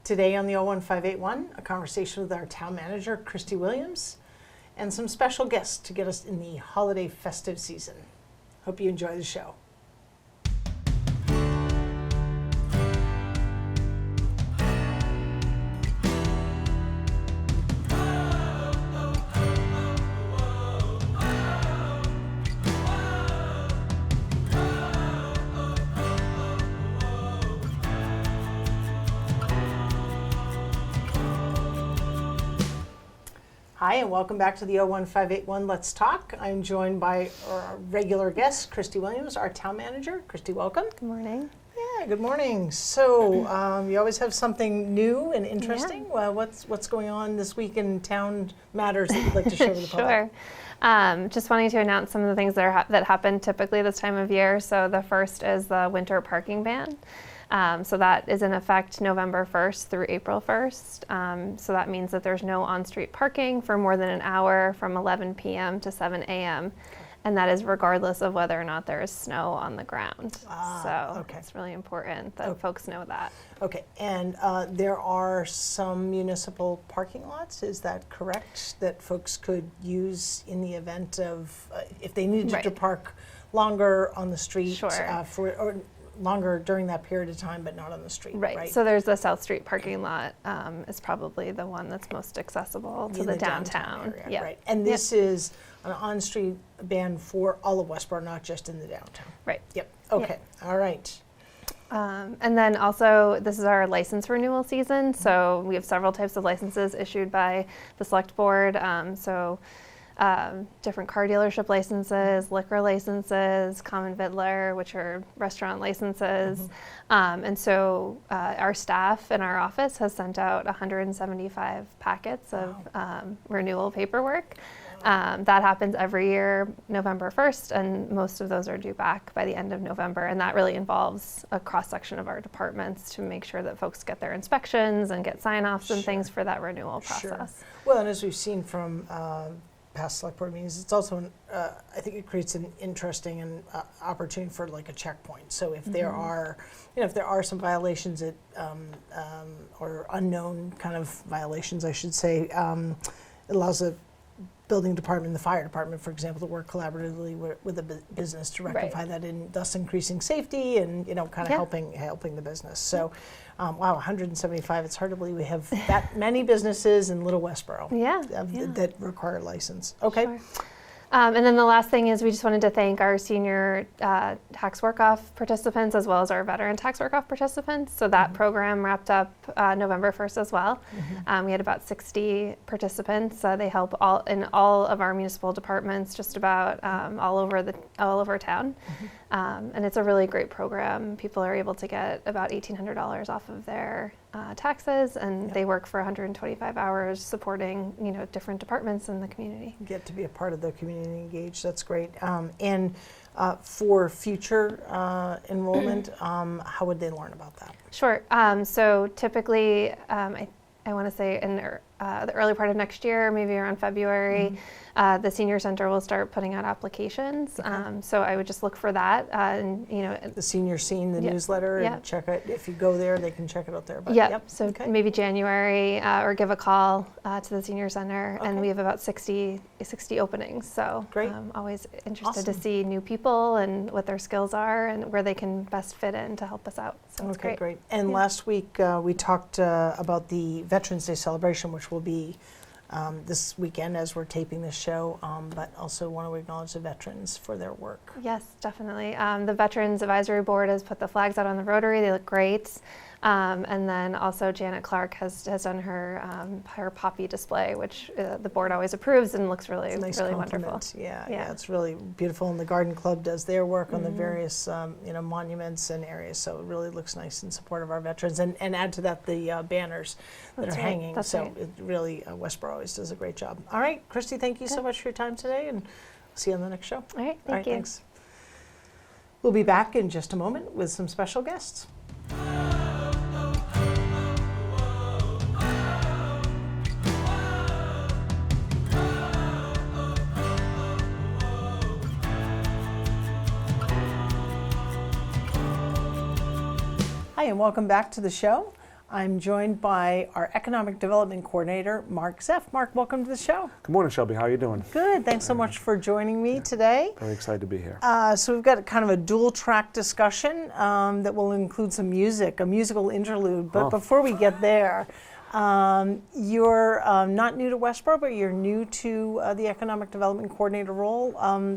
Today on the 01581, a conversation with our town manager, Christy Williams, and some special guests to get us in the holiday festive season. Hope you enjoy the show. Hi, and welcome back to the 01581 Let's Talk. I'm joined by our regular guest, Christy Williams, our town manager. Christy, welcome. Good morning. Yeah, good morning. So you always have something new and interesting. Yeah. Well, what's going on this week in town matters that you'd like to share with the public? Sure. Just wanting to announce some of the things that happen typically this time of year. So the first is the winter parking ban. So that is in effect November 1st through April 1st. So that means that there's no on-street parking for more than an hour from 11 p.m. to 7 a.m. And that is regardless of whether or not there is snow on the ground. So it's really important that folks know that. Okay, and there are some municipal parking lots, is that correct, that folks could use in the event of, if they needed to park longer on the street? Sure. Or longer during that period of time, but not on the street, right? So there's the South Street parking lot is probably the one that's most accessible to the downtown area, right? And this is an on-street ban for all of Westborough, not just in the downtown. Right. Yep. Okay. All right. And then also, this is our license renewal season. So we have several types of licenses issued by the select board. Different car dealership licenses, liquor licenses, common vittler, which are restaurant licenses. And so our staff in our office has sent out 175 packets of renewal paperwork. That happens every year, November 1st, and most of those are due back by the end of November. And that really involves a cross-section of our departments to make sure that folks get their inspections and get sign-offs and things for that renewal process. Well, and as we've seen from past select board meetings, it's also, I think it creates an interesting and opportunity for like a checkpoint. So if there are, if there are some violations that, or unknown kind of violations, I should say, it allows the building department and the fire department, for example, to work collaboratively with the business to rectify that, and thus increasing safety and kind of helping the business. So, wow, 175. It's hard to believe we have that many businesses in Little Westborough that require a license. Okay. Sure. And then the last thing is we just wanted to thank our senior tax work-off participants as well as our veteran tax work-off participants. So that program wrapped up November 1st as well. We had about 60 participants. They help in all of our municipal departments, just about all over town. And it's a really great program. People are able to get about $1,800 off of their taxes, and they work for 125 hours supporting different departments in the community. Get to be a part of the community engaged. That's great. And for future enrollment, how would they learn about that? Sure. So typically, I want to say in the early part of next year, maybe around February, the senior center will start putting out applications. So I would just look for that. And the senior scene, the newsletter, and check it. If you go there, they can check it out there. But So maybe January, or give a call to the senior center, and we have about 60 openings. So great. Always interested to see new people and what their skills are and where they can best fit in to help us out. So it's great. And last week we talked about the Veterans Day celebration, which will be this weekend as we're taping this show, but also want to acknowledge the veterans for their work. Yes, definitely. The Veterans Advisory Board has put the flags out on the Rotary. They look great. And then also Janet Clark has done her poppy display, which the board always approves and looks really, really wonderful. Yeah, it's really beautiful. And the Garden Club does their work on the various monuments and areas, so it really looks nice in support of our veterans. And add to that the banners that are hanging. It really, Westborough always does a great job. All right, Christy, thank you so much for your time today, and see you on the next show. All right, thank you. Thanks. We'll be back in just a moment with some special guests. Hi, and welcome back to the show. I'm joined by our Economic Development Coordinator, Mark Zepf. Mark, welcome to the show. Good morning, Shelby. How are you doing? Good. Thanks so much for joining me today. Very excited to be here. So we've got kind of a dual track discussion that will include some music, a musical interlude. But before we get there, you're not new to Westborough, but you're new to the Economic Development Coordinator role.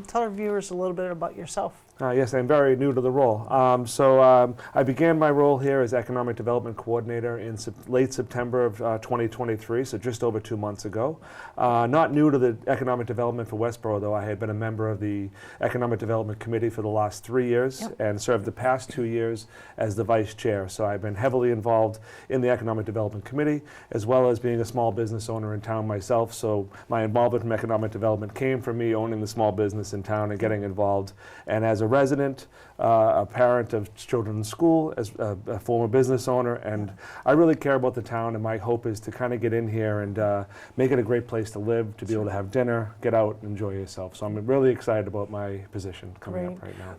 Tell our viewers a little bit about yourself. Yes, I'm very new to the role. I began my role here as Economic Development Coordinator in late September of 2023, so just over 2 months ago. Not new to the economic development for Westborough, though. I had been a member of the Economic Development Committee for the last 3 years and served the past 2 years as the Vice Chair. So I've been heavily involved in the Economic Development Committee, as well as being a small business owner in town myself. So my involvement in economic development came from me owning the small business in town and getting involved. And as a resident, a parent of children in school, as a former business owner, and I really care about the town, and my hope is to kind of get in here and make it a great place to live, to be able to have dinner, get out, and enjoy yourself. So I'm really excited about my position coming up right now.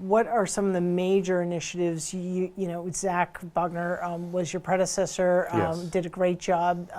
What are some of the major initiatives? You know, Zach Bogner was your predecessor, Yes. did a great job.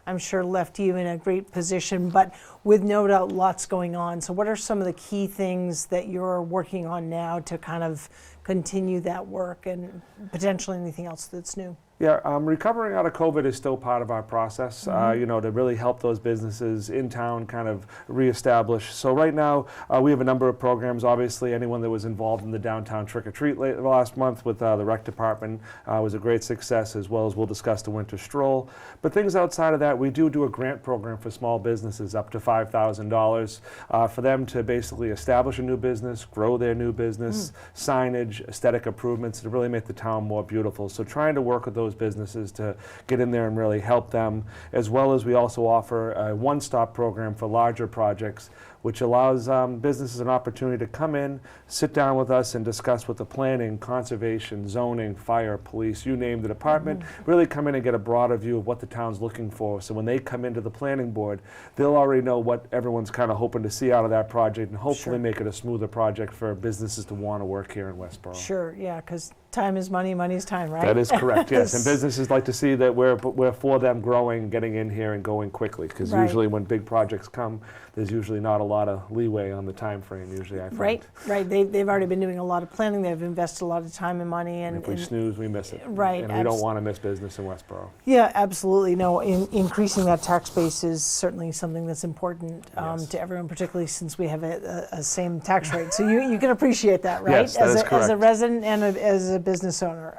I'm sure left you in a great position, but with no doubt lots going on. So what are some of the key things that you're working on now to kind of continue that work and potentially anything else that's new? Yeah, recovering out of COVID is still part of our process, to really help those businesses in town kind of reestablish. So right now, we have a number of programs. Obviously, anyone that was involved in the downtown trick-or-treat last month with the rec department was a great success, as well as we'll discuss the Winter Stroll. But things outside of that, we do a grant program for small businesses up to $5,000 for them to basically establish a new business, grow their new business, signage, aesthetic improvements to really make the town more beautiful. So trying to work with those businesses to get in there and really help them, as well as we also offer a one-stop program for larger projects, which allows businesses an opportunity to come in, sit down with us and discuss with the planning, conservation, zoning, fire, police, you name the department, really come in and get a broader view of what the town's looking for. So when they come into the planning board, they'll already know what everyone's kind of hoping to see out of that project and hopefully make it a smoother project for businesses to want to work here in Westborough. Sure, yeah, because time is money, money is time, right? That is correct, yes. And businesses like to see that we're for them growing, getting in here and going quickly, because usually when big projects come, there's usually not a lot of leeway on the time frame, usually, I find. Right. They've already been doing a lot of planning. They've invested a lot of time and money. And if we snooze, we miss it. Right. And we don't want to miss business in Westborough. Yeah, absolutely. No, increasing that tax base is certainly something that's important to everyone, particularly since we have a same tax rate. So you can appreciate that, right? Yes, that is correct. As a resident and as a business owner.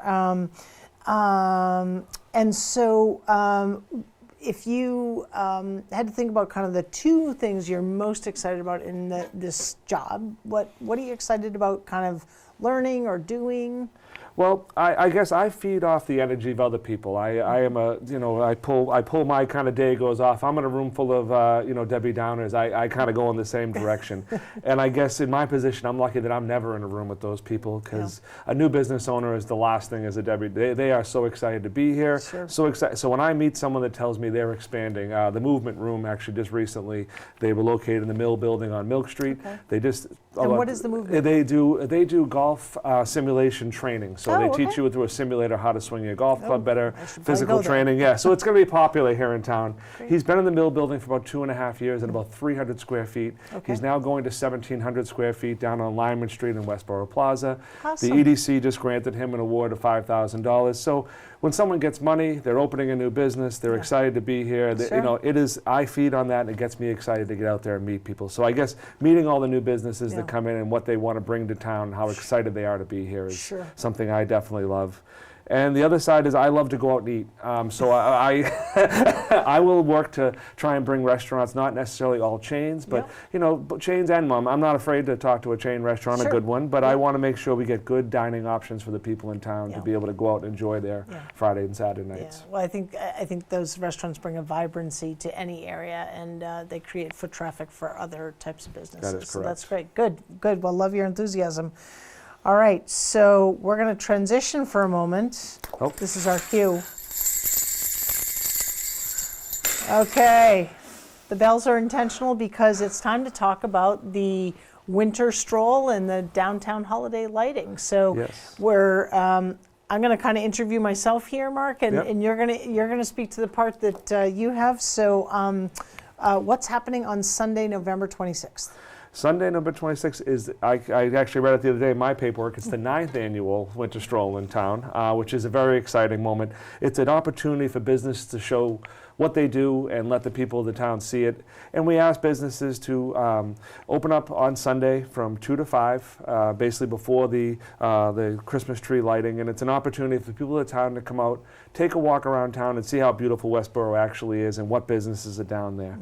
If you had to think about kind of the two things you're most excited about in this job, what are you excited about kind of learning or doing? Well, I guess I feed off the energy of other people. I am I pull my kind of day goes off. I'm in a room full of, Debbie Downers. I kind of go in the same direction. And I guess in my position, I'm lucky that I'm never in a room with those people, because a new business owner is the last thing as a Debbie. They are so excited to be here. Sure. So excited. So when I meet someone that tells me they're expanding, the Movement Room actually just recently, they were located in the Mill Building on Milk Street. Okay. They just... And what is the Movement? They do golf simulation training. So they teach you through a simulator how to swing your golf club better, physical training. Yeah, so it's going to be popular here in town. Great. He's been in the Mill Building for about 2.5 years at about 300 square feet. Okay. He's now going to 1,700 square feet down on Lyman Street in Westborough Plaza. Awesome. The EDC just granted him an award of $5,000. So when someone gets money, they're opening a new business, they're excited to be here. I feed on that, and it gets me excited to get out there and meet people. So I guess meeting all the new businesses that come in and what they want to bring to town, how excited they are to be here is something I definitely love. And the other side is I love to go out and eat. So I will work to try and bring restaurants, not necessarily all chains, but chains and mom. I'm not afraid to talk to a chain restaurant, a good one, but I want to make sure we get good dining options for the people in town to be able to go out and enjoy their Friday and Saturday nights. Yeah. Well, I think those restaurants bring a vibrancy to any area, and they create foot traffic for other types of businesses. That is correct. So that's great. Good. Well, love your enthusiasm. All right, so we're going to transition for a moment. Oh. This is our cue. Okay, the bells are intentional because it's time to talk about the Winter Stroll and the downtown holiday lighting. So we're I'm going to kind of interview myself here, Mark, and, Yep. and you're going to speak to the part that you have. So, what's happening on Sunday, November 26th? Sunday, November 26th is, I actually read it the other day in my paperwork, it's the 9th annual Winter Stroll in town, which is a very exciting moment. It's an opportunity for business to show what they do and let the people of the town see it. And we ask businesses to open up on Sunday from 2 to 5, basically before the Christmas tree lighting. And it's an opportunity for people of the town to come out, take a walk around town and see how beautiful Westborough actually is and what businesses are down there.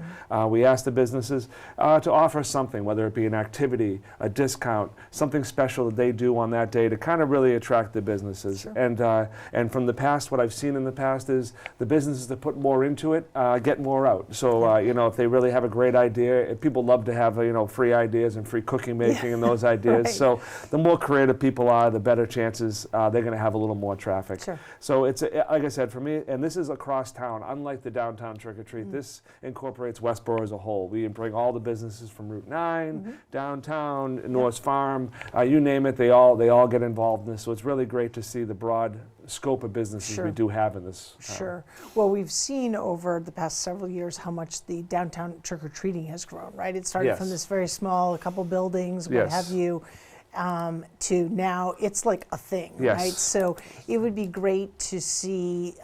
We ask the businesses to offer something, whether it be an activity, a discount, something special that they do on that day to kind of really attract the businesses. Sure. And from the past, what I've seen in the past is the businesses that put more into it get more out. So if they really have a great idea, people love to have free ideas and free cooking making and those ideas. Right. So the more creative people are, the better chances they're going to have a little more traffic. Sure. So it's like I said, for me, and this is across town. Unlike the downtown trick or treat, this incorporates Westborough as a whole. We bring all the businesses from Route 9, downtown, North Farm, you name it. They all get involved in this. So it's really great to see the broad scope of businesses Sure. we do have in this. Sure. Well, we've seen over the past several years how much the downtown trick-or-treating has grown, right? It started from Yes. this very small, a couple buildings, what Yes. have you, to now it's like a thing, Yes. right? So it would be great to see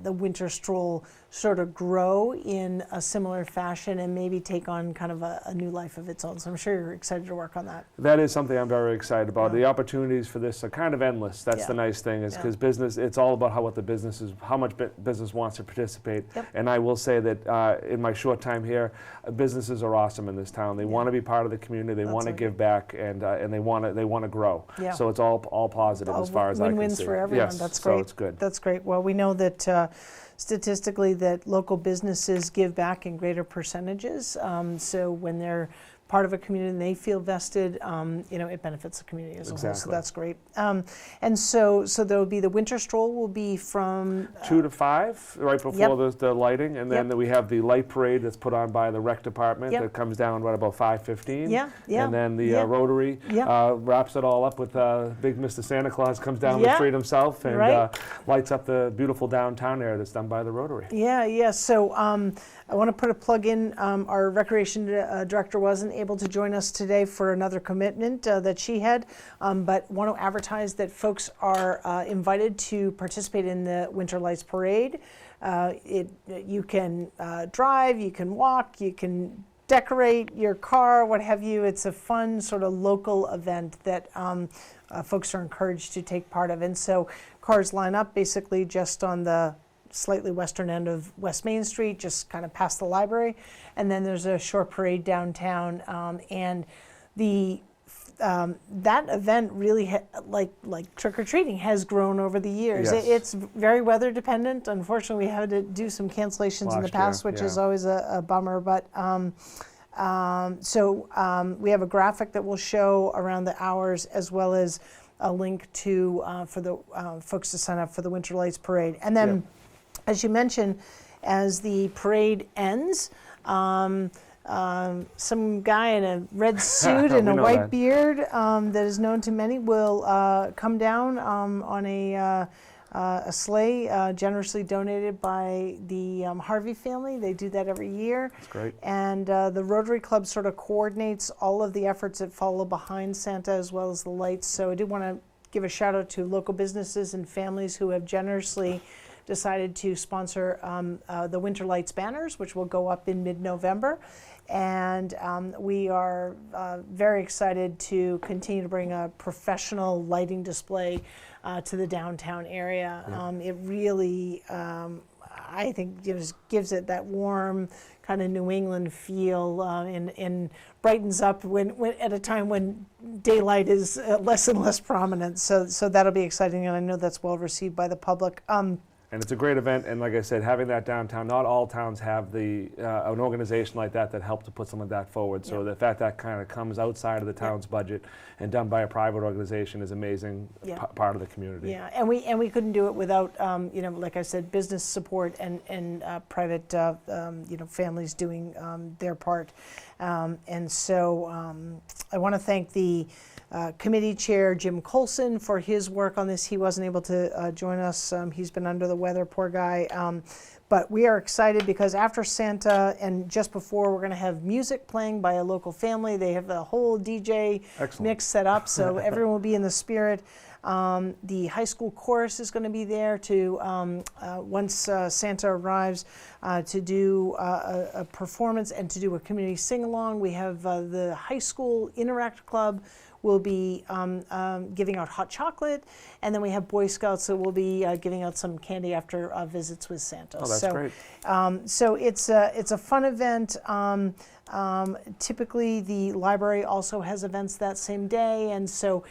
the Winter Stroll sort of grow in a similar fashion and maybe take on kind of a new life of its own. So I'm sure you're excited to work on that. That is something I'm very excited about. Yeah. The opportunities for this are kind of endless. That's Yeah. the nice thing, is Yeah. because business, it's all about how much business wants to participate. Yep. And I will say that in my short time here, businesses are awesome in this town. They Yeah. want to be part of the community. They That's want to right. give back, and they want to grow. Yeah. So it's all positive as far as I can Win-wins see. for everyone. Yes, That's so great. it's good. That's great. Well, we know that statistically that local businesses give back in greater percentages. So when they're part of a community and they feel vested, it benefits the community as a whole. So Exactly. that's great. And so there will be the Winter Stroll will be from 2 to 5, right before Yep. the lighting, and then Yep. we have the light parade that's put on by the rec department Yep. that comes down right about 5:15. Yeah. And then the Yeah. Rotary Yeah. wraps it all up with big Mr. Santa Claus comes down the Yeah. street himself and Right. lights up the beautiful downtown area that's done by the Rotary. Yeah. So I want to put a plug in. Our recreation director wasn't able to join us today for another commitment that she had, but want to advertise that folks are invited to participate in the Winter Lights Parade. You can drive, you can walk, you can decorate your car, what have you. It's a fun sort of local event that folks are encouraged to take part of. And so cars line up basically just on the slightly western end of West Main Street, just kind of past the library. And then there's a short parade downtown. And that event really, like trick-or-treating, has grown over the years. Yes. It's very weather dependent. Unfortunately, we had to do some cancellations in the Last past, year, which yeah. is always a bummer. But we have a graphic that will show around the hours, as well as a link to for the folks to sign up for the Winter Lights Parade. And then, as you mentioned, as the parade ends, some guy in a red suit and a We know white that. beard that is known to many will come down on a sleigh generously donated by the Harvey family. They do that every year. That's great. And the Rotary Club sort of coordinates all of the efforts that follow behind Santa, as well as the lights. So I do want to give a shout out to local businesses and families who have generously decided to sponsor the Winter Lights banners, which will go up in mid-November. And we are very excited to continue to bring a professional lighting display to the downtown area. It really, I think, just gives it that warm kind of New England feel and brightens up when at a time when daylight is less and less prominent. So that'll be exciting, and I know that's well received by the public. And it's a great event, and like I said, having that downtown, not all towns have an organization like that helped to put some of that forward. So the fact that kind of comes outside of the town's budget and done by a private organization is amazing part of the community. Yeah, and we couldn't do it without like I said, business support and private families doing their part. And so I want to thank the committee chair, Jim Colson, for his work on this. He wasn't able to join us. He's been under the weather, poor guy. But we are excited because after Santa and just before, we're going to have music playing by a local family. They have the whole DJ mix set up, so everyone will be in the spirit. The high school chorus is going to be there to, once Santa arrives, to do a performance and to do a community sing-along. We have the high school Interact Club will be giving out hot chocolate, and then we have Boy Scouts that will be giving out some candy after visits with Santa. Oh, that's great. So it's a fun event. Typically, the library also has events that same day, and so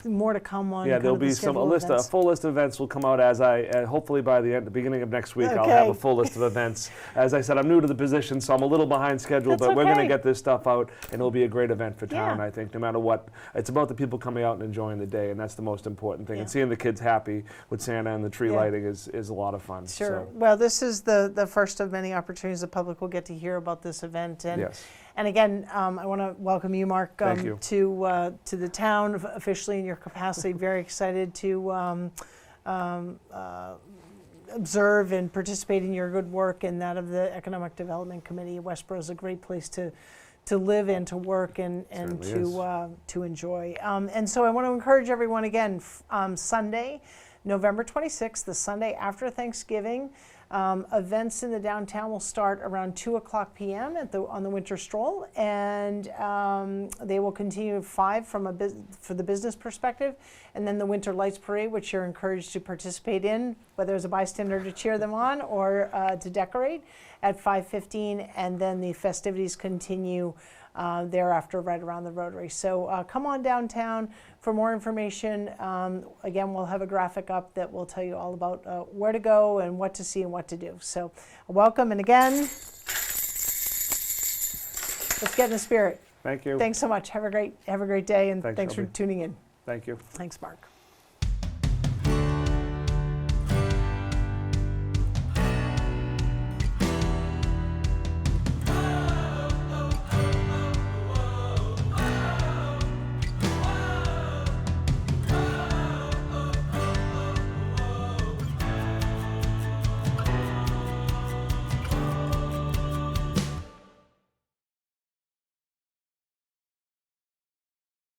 more to come on. Yeah, there'll be a full list of events will come out as hopefully by the beginning of next week. I'll have a full list of events. As I said, I'm new to the position, so I'm a little behind schedule, but we're going to get this stuff out, and it'll be a great event for town. I think no matter what, it's about the people coming out and enjoying the day, and that's the most important thing. And seeing the kids happy with Santa and the tree lighting is a lot of fun. Sure. So. Well, this is the first of many opportunities the public will get to hear about this event. And And again, I want to welcome you, Mark, to the town officially in your capacity. Very excited to observe and participate in your good work and that of the Economic Development Committee. Westborough is a great place to live and to work and to enjoy. And so I want to encourage everyone again, Sunday, November 26th, the Sunday after Thanksgiving. Events in the downtown will start around 2:00 p.m. on the Winter Stroll, and they will continue at 5 for the business perspective, and then the Winter Lights Parade, which you're encouraged to participate in, whether as a bystander to cheer them on or to decorate, at 5:15, and then the festivities continue thereafter right around the Rotary. So come on downtown for more information. Again, we'll have a graphic up that will tell you all about where to go and what to see and what to do. So welcome, and again, let's get in the spirit. Thank you. Thanks so much. Have a great day, and thanks for Shelby. tuning in. Thank you. Thanks, Mark.